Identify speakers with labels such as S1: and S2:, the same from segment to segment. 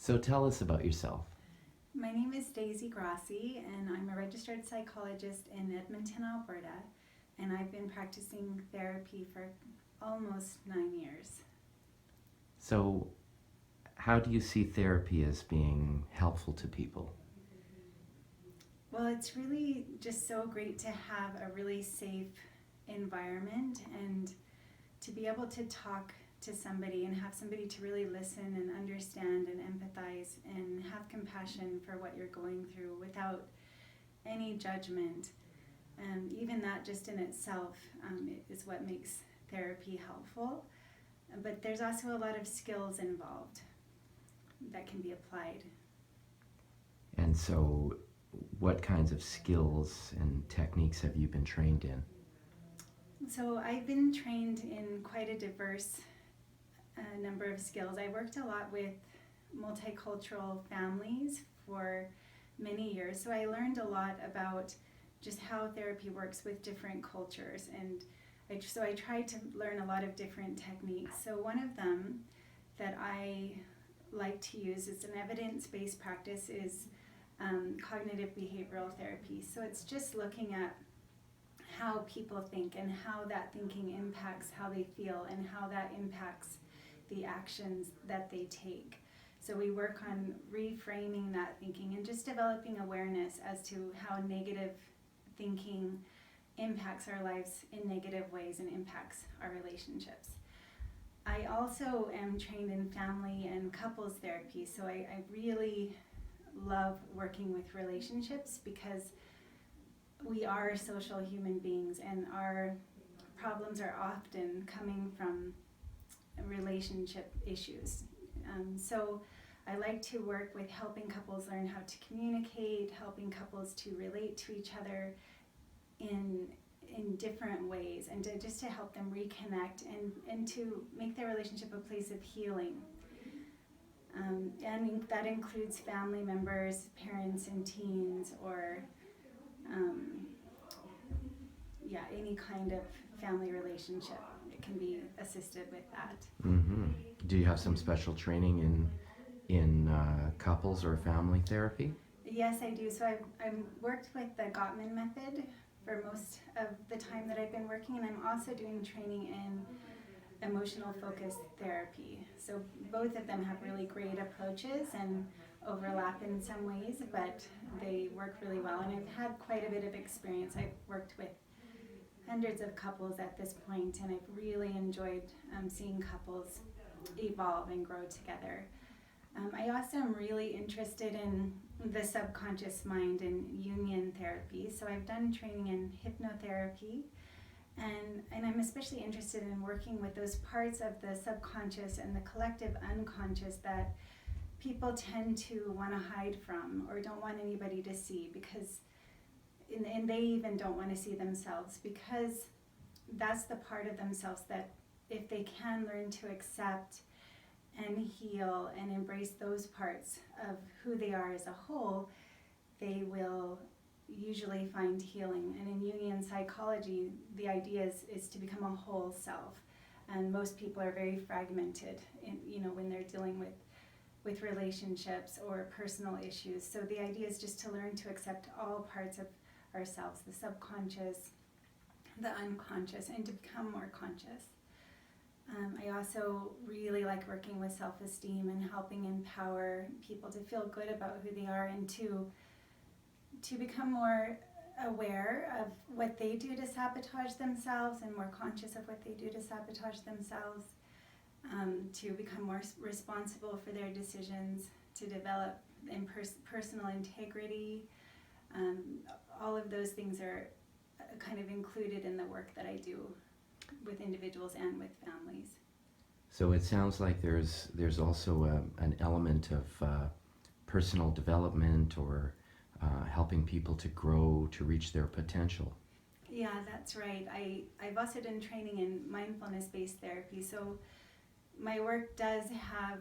S1: So tell us about yourself.
S2: My name is Grossi, and I'm a registered psychologist in Edmonton, Alberta, and I've been practicing therapy for almost 9 years.
S1: So, how do you see therapy as being helpful to people?
S2: Well, it's really just so great to have a really safe environment and to be able to talk to somebody and have somebody to really listen and understand and empathize and have compassion for what you're going through without any judgment. Even that just in itself is what makes therapy helpful. But there's also a lot of skills involved that can be applied.
S1: And so, what kinds of skills and techniques have you been trained in?
S2: So I've been trained in quite a diverse number of skills. I worked a lot with multicultural families for many years, so I learned a lot about just how therapy works with different cultures, and I tried to learn a lot of different techniques. So one of them that I like to use is an evidence-based practice is cognitive behavioral therapy. So it's just looking at how people think and how that thinking impacts how they feel and how that impacts the actions that they take. So we work on reframing that thinking and just developing awareness as to how negative thinking impacts our lives in negative ways and impacts our relationships. I also am trained in family and couples therapy, so I really love working with relationships because we are social human beings and our problems are often coming from relationship issues. So I like to work with helping couples learn how to communicate, helping couples to relate to each other in different ways, and just to help them reconnect and to make their relationship a place of healing. And that includes family members, parents and teens, or um, any kind of family relationship. It can be assisted with that.
S1: Mm-hmm. Do you have some special training in couples or family therapy?
S2: Yes, I do. So I've worked with the Gottman method for most of the time that I've been working, and I'm also doing training in emotional focused therapy. So both of them have really great approaches and overlap in some ways, but they work really well. And I've had quite a bit of experience. I've worked with hundreds of couples at this point, and I've really enjoyed seeing couples evolve and grow together. I also am really interested in the subconscious mind and union therapy. So I've done training in hypnotherapy, and I'm especially interested in working with those parts of the subconscious and the collective unconscious that people tend to want to hide from or don't want anybody to see because, and they even don't want to see themselves because that's the part of themselves that if they can learn to accept and heal and embrace those parts of who they are as a whole, they will usually find healing. And in Jungian psychology, the idea is to become a whole self. And most people are very fragmented when they're dealing with relationships or personal issues. So the idea is just to learn to accept all parts of ourselves, the subconscious, the unconscious, and to become more conscious. I also really like working with self-esteem and helping empower people to feel good about who they are and to become more aware of what they do to sabotage themselves and more conscious of what they do to sabotage themselves, to become more responsible for their decisions, to develop personal integrity. All of those things are kind of included in the work that I do with individuals and with families.
S1: So it sounds like there's also an element of personal development or helping people to grow to reach their potential.
S2: Yeah, that's right. I've also done training in mindfulness-based therapy, so my work does have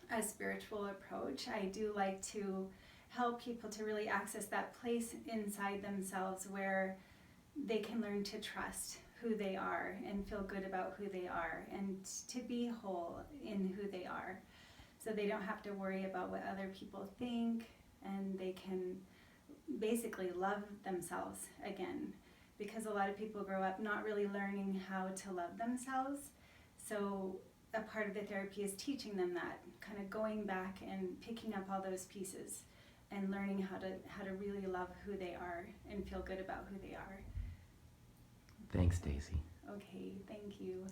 S2: a spiritual approach. I do like to help people to really access that place inside themselves where they can learn to trust who they are and feel good about who they are and to be whole in who they are. so they don't have to worry about what other people think, and they can basically love themselves again, because a lot of people grow up not really learning how to love themselves. So a part of the therapy is teaching them that, kind of going back and picking up all those pieces and learning how to really love who they are and feel good about who they are.
S1: Thanks, Daisy.
S2: Okay, thank you.